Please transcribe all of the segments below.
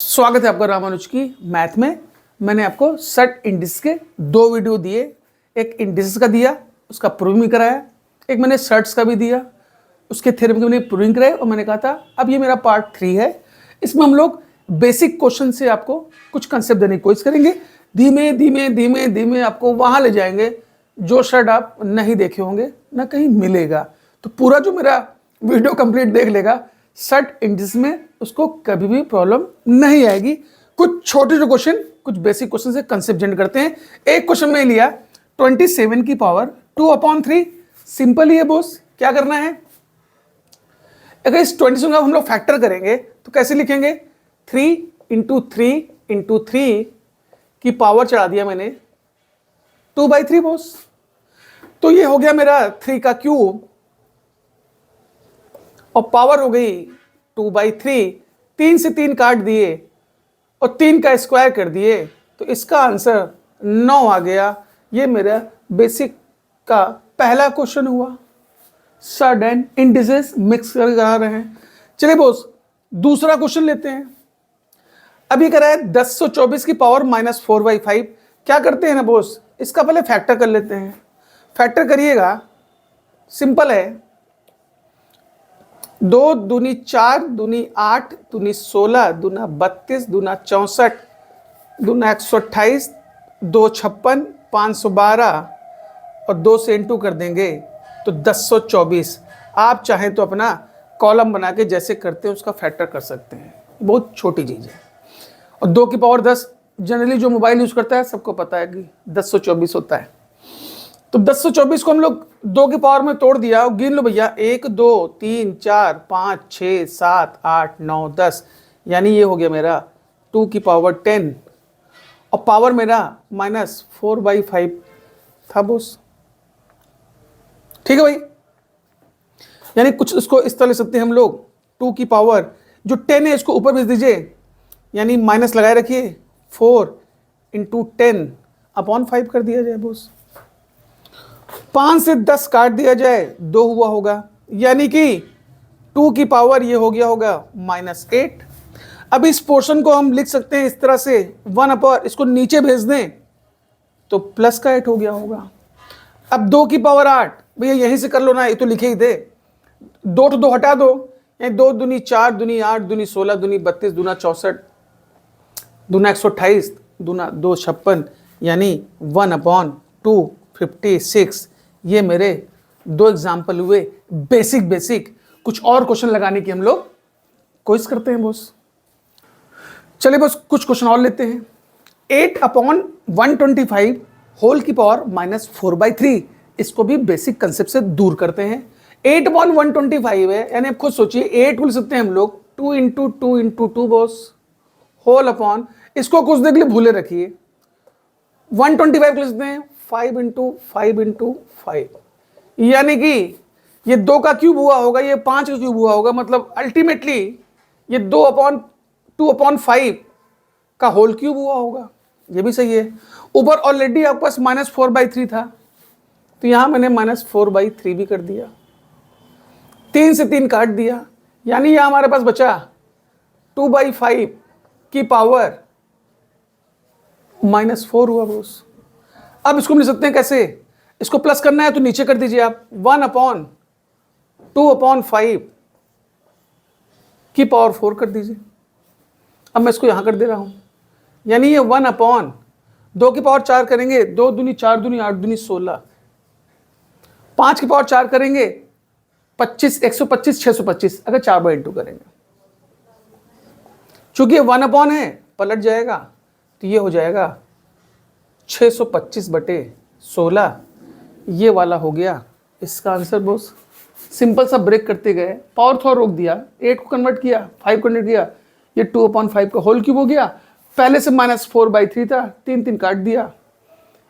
स्वागत है आपका रामानुज की मैथ में। मैंने आपको सेट इंडिसेस के दो वीडियो दिए, एक इंडिसेस का दिया, उसका प्रूविंग भी कराया, एक मैंने सेट्स का भी दिया, उसके थ्योरम की मैंने प्रूविंग कराया और मैंने कहा था अब ये मेरा पार्ट 3 है। इसमें हम लोग बेसिक क्वेश्चन से आपको कुछ कंसेप्ट देने की कोशिश करेंगे। धीमे धीमे धीमे धीमे आपको वहाँ ले जाएंगे जो शायद आप नहीं देखे होंगे, ना कहीं मिलेगा। तो पूरा जो मेरा वीडियो कंप्लीट देख लेगा सेट इंडिसेस में, उसको कभी भी प्रॉब्लम नहीं आएगी। कुछ छोटे जो क्वेश्चन, कुछ बेसिक क्वेश्चन से कंसेप्ट जनरेट करते हैं। एक क्वेश्चन में लिया 27 की पावर 2/3। सिंपल ही है बॉस, क्या करना है? अगर इस 27 का हम लोग फैक्टर करेंगे तो कैसे लिखेंगे? 3 × 3 × 3 की पावर चढ़ा दिया मैंने 2/3 बॉस। तो ये हो गया मेरा 3 का क्यूब और पावर हो गई 2/3। 3 से 3 काट दिए और 3 का स्क्वायर कर दिए, तो इसका आंसर 9 आ गया। ये मेरा बेसिक का पहला क्वेश्चन हुआ। सेट एंड इंडिसेस मिक्स कर रहे हैं। चलिए बॉस दूसरा क्वेश्चन लेते हैं। अभी करा है 1024 की पावर -4/5। क्या करते हैं ना बॉस, इसका पहले फैक्टर कर लेते हैं। फैक्टर करिएगा, सिंपल है। 2 दूनी 4 दूनी 8 दूनी 16 दूना 32 दूना 64 दूना 128 2 56 512 और 2 से इंटू कर देंगे तो 1024। आप चाहें तो अपना कॉलम बना के जैसे करते हैं उसका फैक्टर कर सकते हैं, बहुत छोटी चीज़ है। और 2 की पावर 10 जनरली जो मोबाइल यूज़ करता है सबको पता है कि 1024 होता है। तो 1024 को हम लोग 2 की पावर में तोड़ दिया और गिन लो भैया, 1 2 3 4 5 6 7 8 9 10, यानी ये हो गया मेरा 2 की पावर 10 और पावर मेरा -4/5 था बॉस। ठीक है भाई, यानी कुछ इसको इस तरह ले सकते हैं हम लोग। 2 की पावर जो 10 है इसको ऊपर भेज दीजिए, यानी माइनस लगाए रखिए, 4 × 10/5 कर दिया जाए बॉस। 5 से 10 काट दिया जाए, 2 हुआ होगा, यानी कि 2 की पावर ये हो गया होगा -8। अब इस पोर्शन को हम लिख सकते हैं इस तरह से, 1/, इसको नीचे भेज दें तो +8 हो गया होगा। अब 2 की पावर 8, भैया यहीं से कर लो ना, ये तो लिखे ही दे। 2 तो 2 हटा दो, यानी 2 दूनी 4 दूनी 8 दूनी 16 दूनी 32 दूना 64 दूना 128 दूना 2 56, यानी 1/256। ये मेरे 2 एग्जाम्पल हुए बेसिक। कुछ और क्वेश्चन लगाने की हम लोग कोशिश करते हैं बॉस। चलिए बस कुछ क्वेश्चन और लेते हैं। 8/125 होल की पावर -4/3, इसको भी बेसिक कंसेप्ट से दूर करते हैं। 8/125 है, यानी आप खुद सोचिए 8 बोल सकते हैं हम लोग 2 × 2 × 2 बॉस, होल अपॉन, इसको कुछ देर के लिए भूले रखिए। 125 लिख सकते हैं 5 × 5 × 5, यानी कि ये 2 का क्यूब हुआ होगा, ये 5 का क्यूब हुआ होगा, मतलब अल्टीमेटली ये 2/5 का होल क्यूब हुआ होगा। ये भी सही है। ऊपर ऑलरेडी आपके पास -4/3 था, तो यहां मैंने -4/3 भी कर दिया। 3 से 3 काट दिया, यानी यह हमारे पास बचा 2/5 की पावर -4 हुआ बॉस। अब इसको मिल सकते हैं कैसे? इसको प्लस करना है तो नीचे कर दीजिए आप, 1/2/5 की पावर 4 कर दीजिए। अब मैं इसको यहां कर दे रहा हूं, यानी ये 1/2 की पावर 4 करेंगे, 2 दूनी 4 दूनी 8 दूनी 16, 5 की पावर 4 करेंगे 25 125 625, अगर 4/2 करेंगे, चूंकि ये 1/ है पलट जाएगा, तो ये हो जाएगा 625/16। ये वाला हो गया इसका आंसर बॉस। सिंपल सा ब्रेक करते गए, पावर थोड़ा रोक दिया, 8 को कन्वर्ट किया, 5 को कन्वर्ट किया, ये 2/5 का होल क्यूब हो गया। पहले से -4/3 था, 3 काट दिया।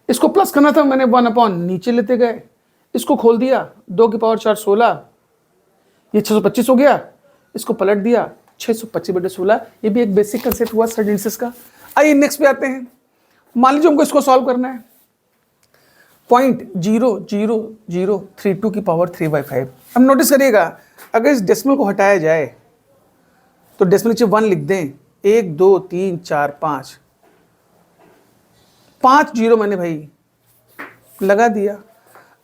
इसको प्लस करना था, मैंने 1/, नीचे लेते गए, इसको खोल दिया, 2 की पावर 4 16, ये 625 हो गया। इसको पलट दिया, 625/16। ये भी एक बेसिक कंसेप्ट हुआ सेट इंडिसेस का। आइए नेक्स्ट पे आते हैं। मान लीजिए हमको इसको सॉल्व करना है। 0.00032 की पावर 3/5। अब नोटिस करिएगा, अगर इस डेसिमल को हटाया जाए तो डेसिमल नीचे 1 लिख दें 1 2 3 4 5, 5 जीरो मैंने भाई लगा दिया।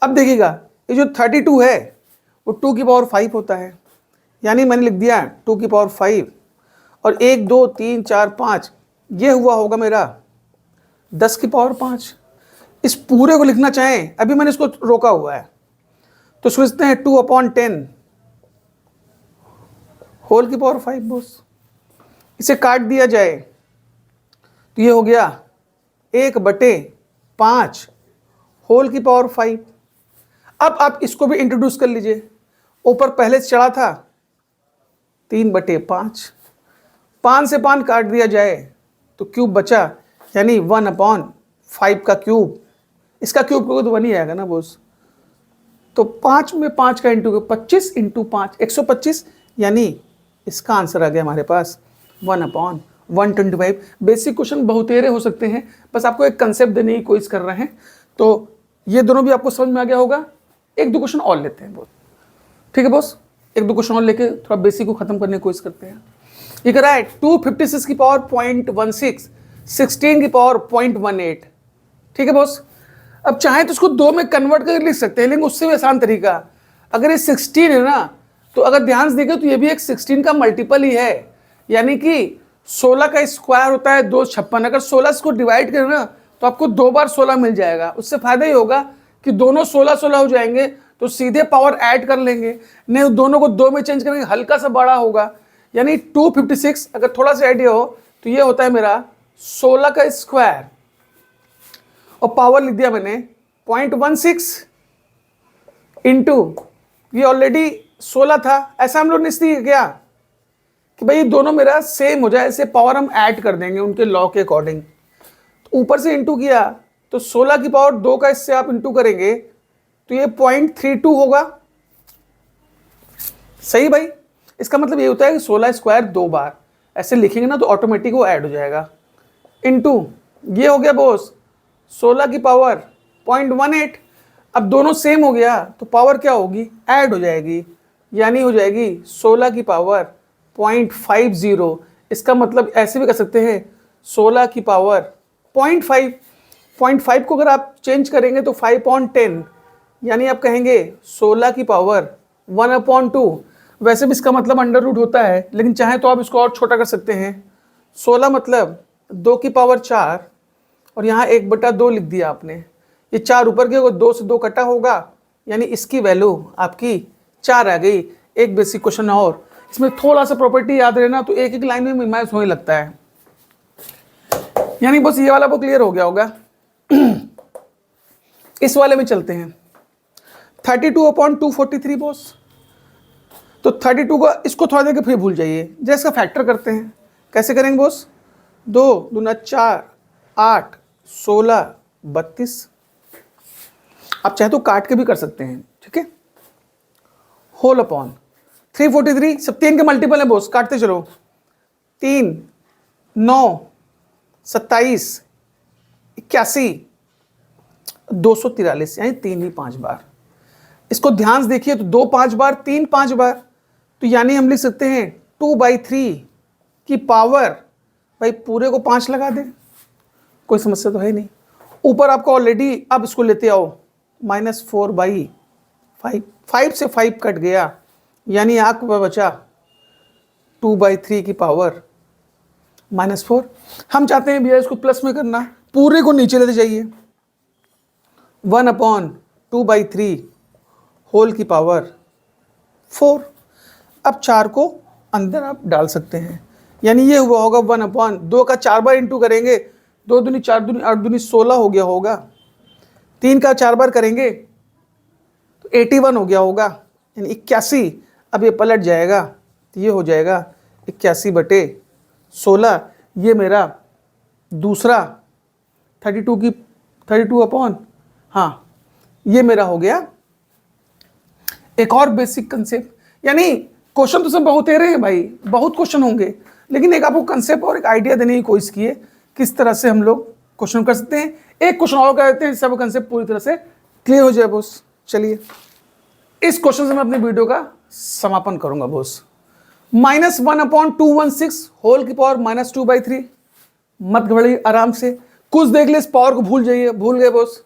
अब देखिएगा ये जो 32 है वो 2 की पावर 5 होता है, यानी मैंने लिख दिया 2 की पावर 5, और 1 2 3 4 5 ये हुआ होगा मेरा 10 की पावर 5। इस पूरे को लिखना चाहें, अभी मैंने इसको रोका हुआ है, तो सोचते हैं 2/10 होल की पावर 5 बॉस। इसे काट दिया जाए तो ये हो गया 1/5 होल की पावर 5। अब आप इसको भी इंट्रोड्यूस कर लीजिए, ऊपर पहले से चढ़ा था 3/5, 5 से 5 काट दिया जाए तो क्यूब बचा, यानी 1/5 का क्यूब। इसका क्यूब तो 1 ही आएगा ना बॉस। तो 5 में 5 का इंटू 25 इंटू 5 125, यानी इसका आंसर आ गया हमारे पास 1/125। बेसिक क्वेश्चन बहुतेरे हो सकते हैं, बस आपको एक कंसेप्ट देने की कोशिश कर रहे हैं। तो ये दोनों भी आपको समझ में आ गया होगा। एक दो क्वेश्चन और लेते हैं बॉस, ठीक है बॉस, एक दो क्वेश्चन और लेके थोड़ा बेसिक को खत्म करने की कोशिश करते हैं। ये कह रहा है 256 की पावर 0.16, 16 की पावर 0.18, ठीक है बॉस। अब चाहे तो इसको 2 में कन्वर्ट करके लिख सकते हैं, लेकिन उससे भी आसान तरीका, अगर ये 16 है ना, तो अगर ध्यान से देखें तो ये भी एक 16 का मल्टीपल ही है, यानी कि 16 का स्क्वायर होता है 256। अगर 16 को डिवाइड करें ना तो आपको 2 बार 16 मिल जाएगा। उससे फायदा ही होगा कि दोनों 16 हो जाएंगे, तो सीधे पावर ऐड कर लेंगे, नहीं दोनों को 2 में चेंज करेंगे, हल्का सा बड़ा होगा। यानी 256 अगर थोड़ा सा आइडिया हो तो ये होता है मेरा 16 का स्क्वायर, और पावर लिख दिया मैंने 0.16 इंटू, ये ऑलरेडी 16 था। ऐसा हम लोग ने इसलिए किया कि भाई दोनों मेरा सेम हो जाए, ऐसे पावर हम ऐड कर देंगे उनके लॉ के अकॉर्डिंग। तो ऊपर से इंटू किया तो 16 की पावर 2 का इससे आप इंटू करेंगे तो ये 0.32 होगा। सही भाई, इसका मतलब ये होता है कि 16 स्क्वायर 2 बार ऐसे लिखेंगे ना तो ऑटोमेटिक वो ऐड हो जाएगा। इंटू ये हो गया बॉस 16 की पावर 0.18। अब दोनों सेम हो गया तो पावर क्या होगी, ऐड हो जाएगी, यानी हो जाएगी 16 की पावर 0.50। इसका मतलब ऐसे भी कर सकते हैं 16 की पावर 0.5, 0.5 को अगर आप चेंज करेंगे तो 5/10, यानी आप कहेंगे 16 की पावर 1/2। वैसे भी इसका मतलब अंडर रूट होता है, लेकिन चाहे तो आप इसको और छोटा कर सकते हैं। 16 मतलब 2 की पावर 4, और यहाँ 1/2 लिख दिया आपने। ये 4 ऊपर के 2 से 2 कटा होगा, यानी इसकी वैल्यू आपकी 4 आ गई। एक बेसिक क्वेश्चन और, इसमें थोड़ा सा प्रॉपर्टी याद रहना, तो एक एक लाइन में मिनिमाइज होने लगता है, यानी बस ये वाला वो क्लियर हो गया होगा। इस वाले में चलते हैं 32/243 बॉस। तो 32 का इसको थोड़ा देर के फिर भूल जाइए, जैसे इसका फैक्टर करते हैं। कैसे करेंगे बॉस, 2 दूना 4, 8 16 32। आप चाहे तो काट के भी कर सकते हैं, ठीक है। होल अपॉन 343, सब 3 के मल्टीपल है बॉस, काटते चलो। 3 9 27 81 243, यानी 3 ही 5 बार। इसको ध्यान से देखिए तो 2 5 बार, 3 5 बार, तो यानी हम लिख सकते हैं 2/3 की पावर, भाई पूरे को 5 लगा दें, कोई समस्या तो है नहीं। ऊपर आपको ऑलरेडी, अब इसको लेते आओ -4/5, 5 से 5 कट गया, यानी आपको बचा 2/3 की पावर -4। हम चाहते हैं भैया इसको प्लस में करना, पूरे को नीचे लेते जाइए, 1/2/3 होल की पावर 4। अब 4 को अंदर आप डाल सकते हैं, यानी ये हुआ होगा 1/2 का 4 बार इंटू करेंगे, 2 दूनी 4 दूनी 8 दूनी 16 हो गया होगा। 3 का 4 बार करेंगे तो 81 हो गया होगा, यानी 81। अब ये पलट जाएगा तो ये हो जाएगा 81/16। ये मेरा दूसरा 32 अपॉन, हाँ ये मेरा हो गया एक और बेसिक कंसेप्ट। यानी क्वेश्चन तो सब बहुत तेरे हैं भाई, बहुत क्वेश्चन होंगे, लेकिन एक आपको कंसेप्ट और एक आइडिया देने की कोशिश की है किस तरह से हम लोग क्वेश्चन कर सकते हैं। एक क्वेश्चन और कर देते हैं जिससे कंसेप्ट पूरी तरह से क्लियर हो जाए बॉस। चलिए इस क्वेश्चन से मैं अपनी वीडियो का समापन करूंगा बॉस। -1/216 होल की पावर -2/3। मत घबराइए, आराम से कुछ देख ले, इस पावर को भूल जाइए, भूल गए बॉस।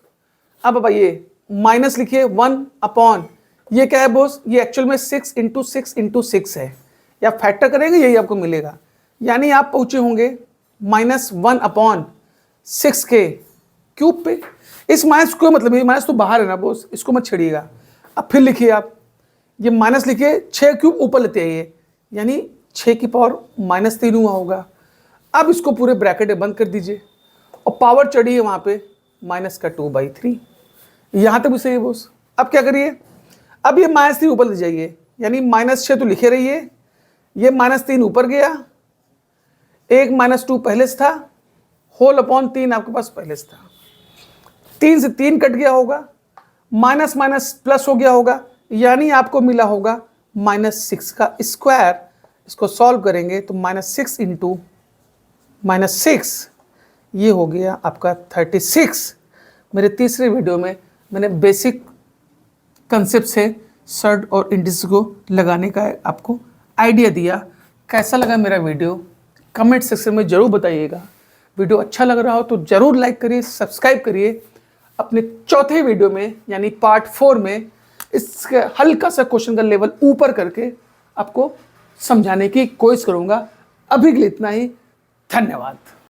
अब बताइए माइनस लिखिए 1 अपॉन, ये क्या है बॉस, ये एक्चुअल में 6 × 6 × 6 है, या फैक्टर करेंगे यही आपको मिलेगा, यानी आप पहुंचे होंगे -1/6 के क्यूब पे। इस माइनस को मतलब ये माइनस तो बाहर है ना बॉस, इसको मत छेड़िएगा। अब फिर लिखिए आप, ये माइनस लिखिए, 6 क्यूब ऊपर लेते आइए, यानी 6 की पावर -3 हुआ होगा। अब इसको पूरे ब्रैकेट में बंद कर दीजिए और पावर चढ़ी है वहाँ पे -2/3। यहाँ तक भी सही है बॉस। अब क्या करिए, अब ये -3 ऊपर ले जाइए, यानी -6 तो लिखे रहिए, ये -3 ऊपर गया, एक -2 पहले से था, होल अपॉन 3 आपके पास पहले से था, 3 से 3 कट गया होगा, माइनस माइनस प्लस हो गया होगा, यानी आपको मिला होगा -6 का स्क्वायर। इसको सॉल्व करेंगे तो -6 × -6 ये हो गया आपका 36। मेरे तीसरे वीडियो में मैंने बेसिक कंसेप्ट से सर्ड और इंडिस को लगाने का आपको आइडिया दिया। कैसा लगा मेरा वीडियो कमेंट सेक्शन में ज़रूर बताइएगा। वीडियो अच्छा लग रहा हो तो ज़रूर लाइक करिए, सब्सक्राइब करिए। अपने चौथे वीडियो में यानी पार्ट 4 में इसका हल्का सा क्वेश्चन का लेवल ऊपर करके आपको समझाने की कोशिश करूँगा। अभी के लिए इतना ही, धन्यवाद।